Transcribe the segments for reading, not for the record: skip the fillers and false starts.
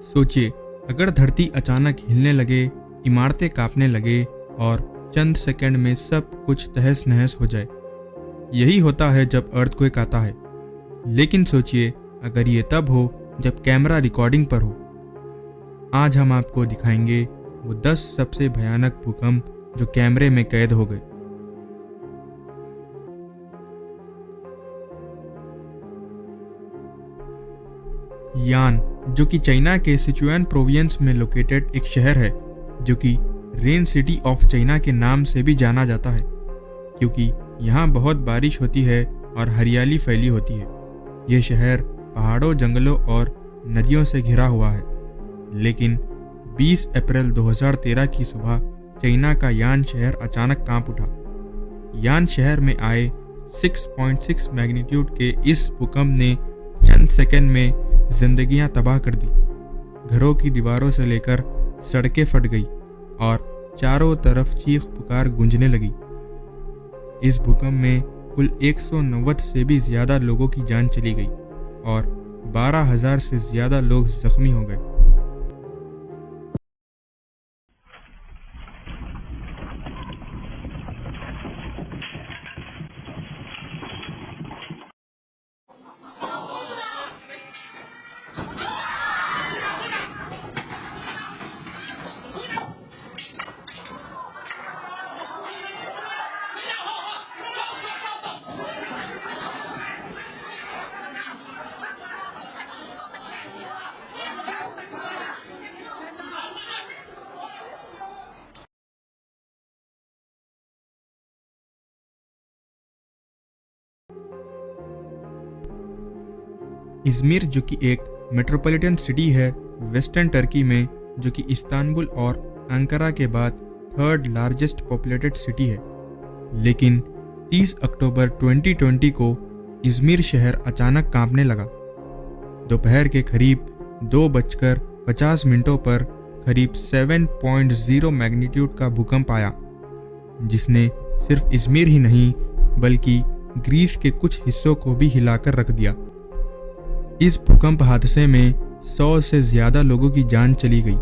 सोचिए, अगर धरती अचानक हिलने लगे, इमारतें कांपने लगे और चंद सेकंड में सब कुछ तहस नहस हो जाए। यही होता है जब अर्थक्वेक आता है। लेकिन सोचिए, अगर ये तब हो जब कैमरा रिकॉर्डिंग पर हो। आज हम आपको दिखाएंगे वो 10 सबसे भयानक भूकंप जो कैमरे में कैद हो गए। यान, जो कि चाइना के सिचुआन प्रोविंस में लोकेटेड एक शहर है, जो कि रेन सिटी ऑफ चाइना के नाम से भी जाना जाता है, क्योंकि यहाँ बहुत बारिश होती है और हरियाली फैली होती है। यह शहर पहाड़ों, जंगलों और नदियों से घिरा हुआ है। लेकिन 20 अप्रैल 2013 की सुबह चाइना का यान शहर अचानक कांप उठा। यान शहर में आए 6.6 मैग्नीट्यूड के इस भूकंप ने चंद सेकंड में जिंदगियां तबाह कर दी। घरों की दीवारों से लेकर सड़कें फट गई और चारों तरफ चीख पुकार गूंजने लगी। इस भूकंप में कुल 190 से भी ज्यादा लोगों की जान चली गई और 12,000 से ज्यादा लोग जख्मी हो गए। इज़मिर, जो कि एक मेट्रोपॉलिटन सिटी है वेस्टर्न टर्की में, जो कि इस्तांबुल और अंकारा के बाद 3rd लार्जेस्ट पॉपुलेटेड सिटी है। लेकिन 30 अक्टूबर 2020 को इज़मिर शहर अचानक कांपने लगा। दोपहर के करीब 2:50 पर करीब 7.0 मैग्नीट्यूड का भूकंप आया, जिसने सिर्फ इज़मिर ही नहीं बल्कि ग्रीस के कुछ हिस्सों को भी हिलाकर रख दिया। इस भूकंप हादसे में 100 से ज्यादा लोगों की जान चली गई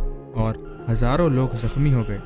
और हजारों लोग जख्मी हो गए।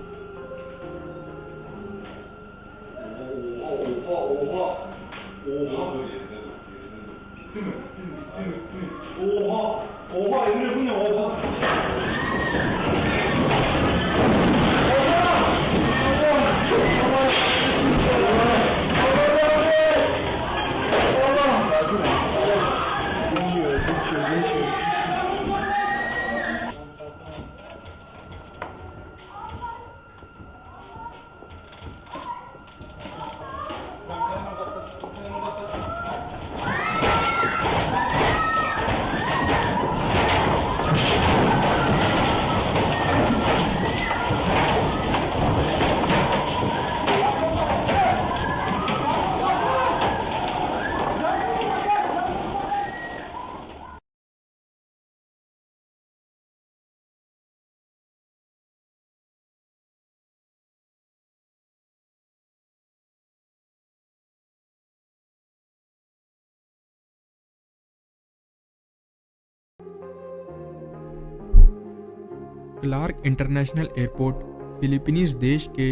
क्लार्क इंटरनेशनल एयरपोर्ट फिलीपींस देश के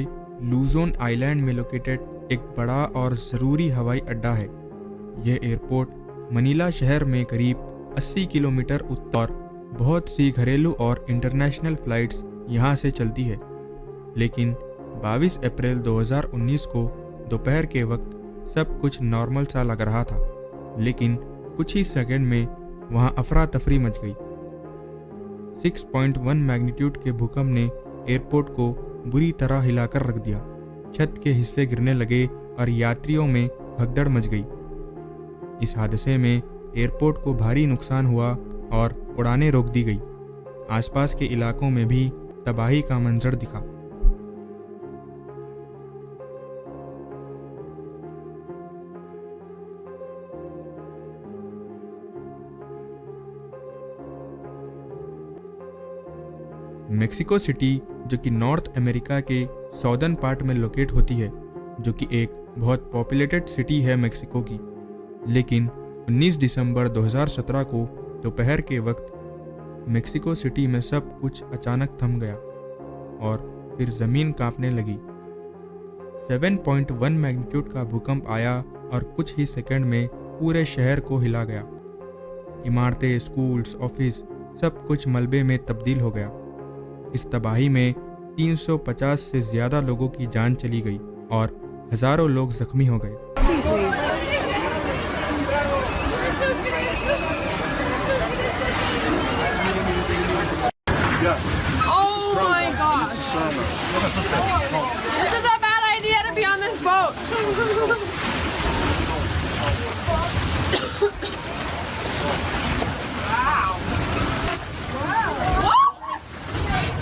लूजोन आइलैंड में लोकेटेड एक बड़ा और ज़रूरी हवाई अड्डा है। यह एयरपोर्ट मनीला शहर में करीब 80 किलोमीटर उत्तर और बहुत सी घरेलू और इंटरनेशनल फ़्लाइट्स यहाँ से चलती है। लेकिन 22 अप्रैल 2019 को दोपहर के वक्त सब कुछ नॉर्मल सा लग रहा था, लेकिन कुछ ही सेकंड में वहाँ अफरा तफरी मच गई। 6.1 मैग्नीट्यूड के भूकंप ने एयरपोर्ट को बुरी तरह हिलाकर रख दिया। छत के हिस्से गिरने लगे और यात्रियों में भगदड़ मच गई। इस हादसे में एयरपोर्ट को भारी नुकसान हुआ और उड़ानें रोक दी गई। आसपास के इलाकों में भी तबाही का मंजर दिखा। मेक्सिको सिटी, जो कि नॉर्थ अमेरिका के साउदर्न पार्ट में लोकेट होती है, जो कि एक बहुत पॉपुलेटेड सिटी है मेक्सिको की, लेकिन 19 दिसंबर 2017 को दोपहर के वक्त मेक्सिको सिटी में सब कुछ अचानक थम गया और फिर ज़मीन कांपने लगी। 7.1 मैग्नीट्यूड का भूकंप आया और कुछ ही सेकंड में पूरे शहर को हिला गया। इमारतें, स्कूल्स, ऑफिस सब कुछ मलबे में तब्दील हो गया। इस तबाही में 350 से ज़्यादा लोगों की जान चली गई और हज़ारों लोग जख्मी हो गए। Oh my gosh. This is a bad idea to be on this boat. Wow.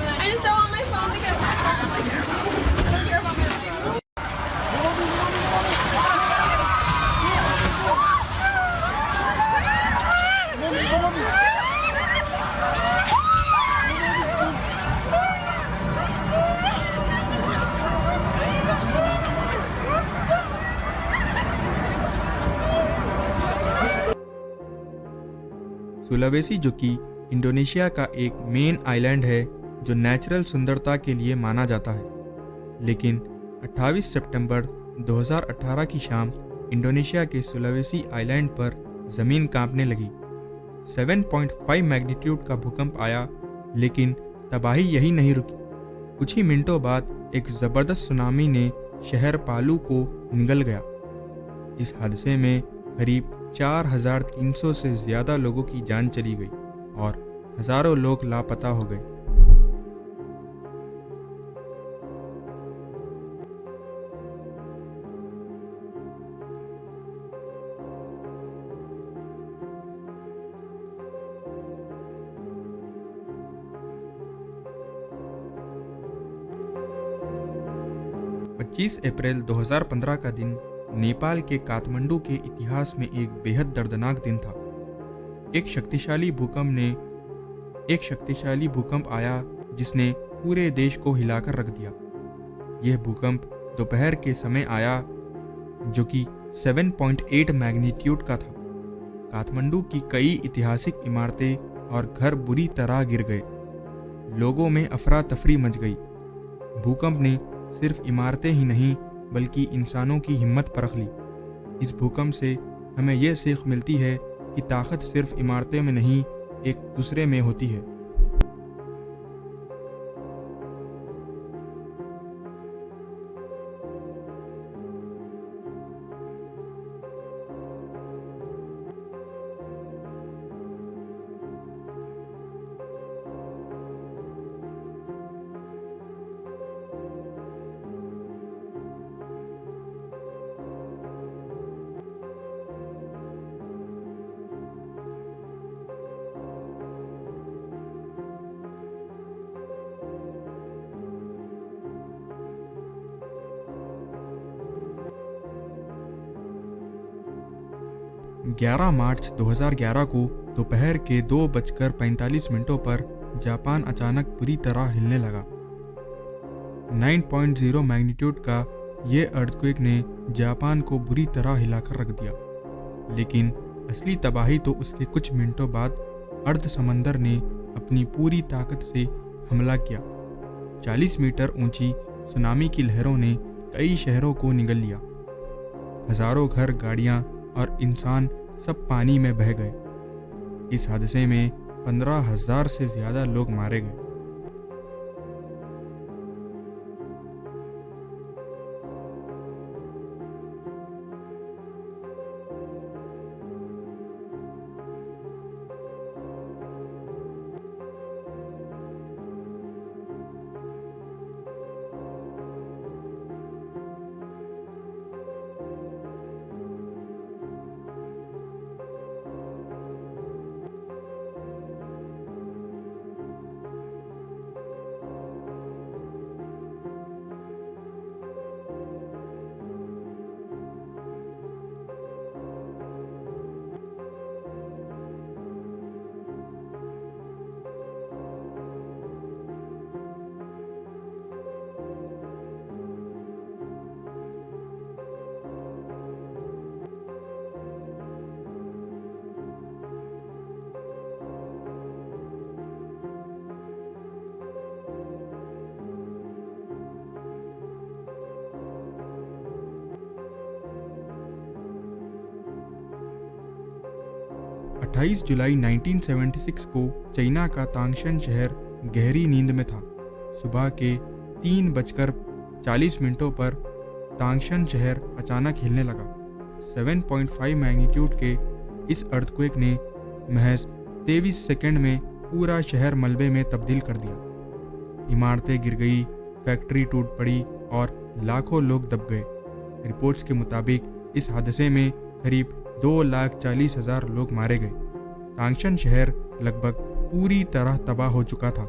I just don't want my phone to get wet. I don't care about my phone. Sulawesi, जो कि इंडोनेशिया का एक main island है जो natural सुंदरता के लिए माना जाता है, लेकिन 28 सितंबर 2018 की शाम इंडोनेशिया के सुलावेसी आइलैंड पर ज़मीन कांपने लगी। 7.5 मैग्नीट्यूड का भूकंप आया, लेकिन तबाही यही नहीं रुकी। कुछ ही मिनटों बाद एक ज़बरदस्त सुनामी ने शहर पालू को निगल गया। इस हादसे में करीब 4,300 से ज़्यादा लोगों की जान चली गई और हज़ारों लोग लापता हो गए। पच्चीस अप्रैल 2015 का दिन नेपाल के काठमांडू के इतिहास में एक बेहद दर्दनाक दिन था। एक शक्तिशाली भूकंप आया जिसने पूरे देश को हिलाकर रख दिया। यह भूकंप दोपहर के समय आया, जो कि 7.8 मैग्नीट्यूड का था। काठमांडू की कई ऐतिहासिक इमारतें और घर बुरी तरह गिर गए। लोगों में अफरा तफरी मच गई। भूकंप ने सिर्फ इमारतें ही नहीं बल्कि इंसानों की हिम्मत परख ली। इस भूकंप से हमें यह सीख मिलती है कि ताकत सिर्फ इमारतें में नहीं, एक दूसरे में होती है। मार्च 2011 को दोपहर के 2:45 पर जापान अचानक पूरी तरह हिलने लगा। 9.0 मैग्नीट्यूड का यह अर्थक्वेक ने जापान को बुरी तरह हिलाकर रख दिया, लेकिन असली तबाही तो उसके कुछ मिनटों बाद अर्ध समंदर ने अपनी पूरी ताकत से हमला किया। 40 मीटर ऊंची सुनामी की लहरों ने कई शहरों को निगल लिया। हजारों घर, गाड़ियां और इंसान सब पानी में बह गए। इस हादसे में 15,000 से ज़्यादा लोग मारे गए। 28 जुलाई 1976 को चाइना का तांगशन शहर गहरी नींद में था। सुबह के 3:40 पर तांगशन शहर अचानक हिलने लगा। 7.5 मैग्नीट्यूड के इस अर्थक्वेक ने महज 23 सेकंड में पूरा शहर मलबे में तब्दील कर दिया। इमारतें गिर गई, फैक्ट्री टूट पड़ी और लाखों लोग दब गए। रिपोर्ट्स के मुताबिक इस हादसे में करीब 2,40,000 लोग मारे गए। तांगशन शहर लगभग पूरी तरह तबाह हो चुका था,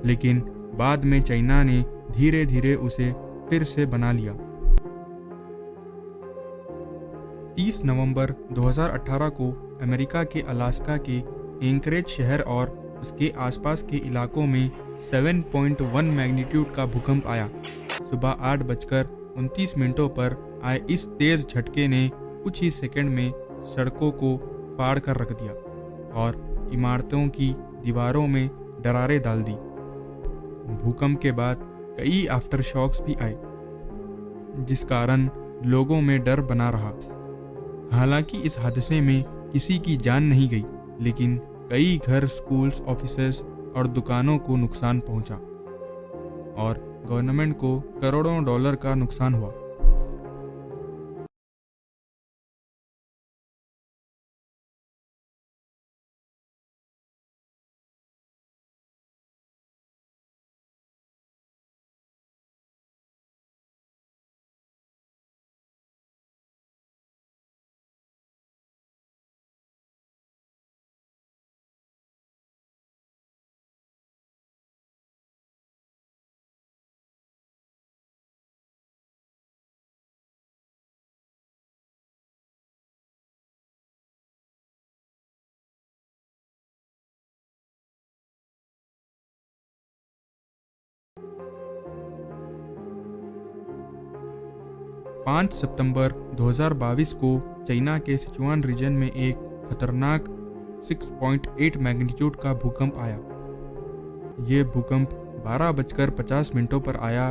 लेकिन बाद में चाइना ने धीरे धीरे उसे फिर से बना लिया। 30 नवंबर 2018 को अमेरिका के अलास्का के एंकरेज शहर और उसके आसपास के इलाकों में 7.1 मैग्नीट्यूड का भूकंप आया। सुबह 8:29 पर आए इस तेज झटके ने कुछ ही सेकंड में सड़कों को फाड़ कर रख दिया और इमारतों की दीवारों में दरारें डाल दी। भूकंप के बाद कई आफ्टर शॉक्स भी आए, जिस कारण लोगों में डर बना रहा। हालांकि इस हादसे में किसी की जान नहीं गई, लेकिन कई घर, स्कूल्स, ऑफिसेज और दुकानों को नुकसान पहुंचा और गवर्नमेंट को करोड़ों डॉलर का नुकसान हुआ। पाँच सितंबर 2022 को चाइना के सिचुआन रीजन में एक खतरनाक 6.8 मैग्नीट्यूड का भूकंप आया। ये भूकंप 12:50 पर आया।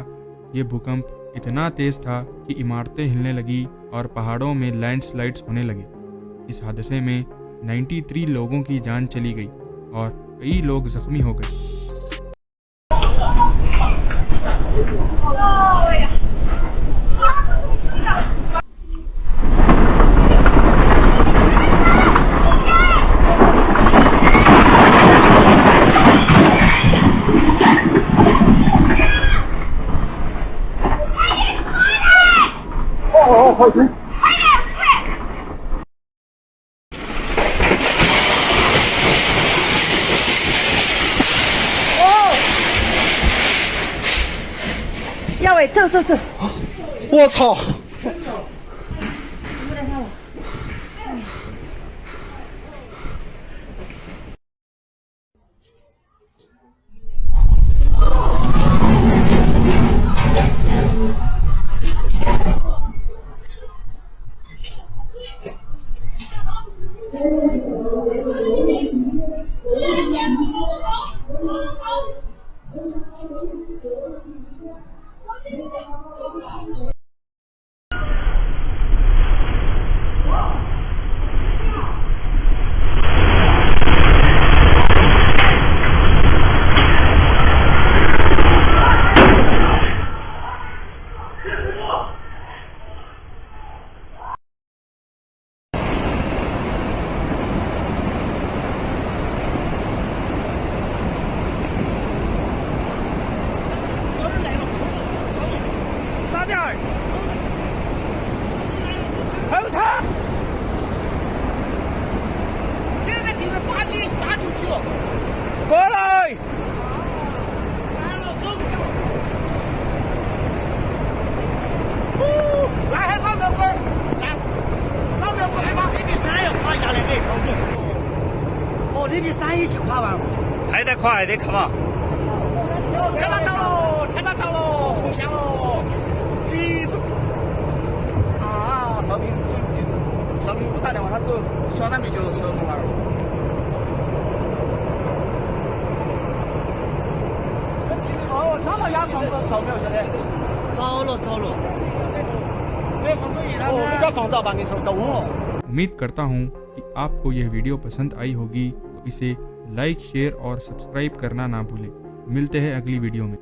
ये भूकंप इतना तेज था कि इमारतें हिलने लगी और पहाड़ों में लैंडस्लाइड्स होने लगे। इस हादसे में 93 लोगों की जान चली गई और कई लोग जख्मी हो गए।要喂，这，我操！过来！来，老苗子，来，老苗子来吧！这比山要垮下来的，老子。哦，这比山也去垮完了。还得垮，还得看嘛。牵他到喽，牵他到喽，投降喽！鼻子。啊，赵明不打电话，他走，小三妹就走从哪儿？哦，找到牙房子找没有兄弟？找了。没有房东一了。哦，那个房子要把你收走。उम्मीद करता हूँ कि आपको यह वीडियो पसंद आई होगी तो इसे लाइक, शेयर और सब्सक्राइब करना ना भूलें। मिलते हैं अगली वीडियो में।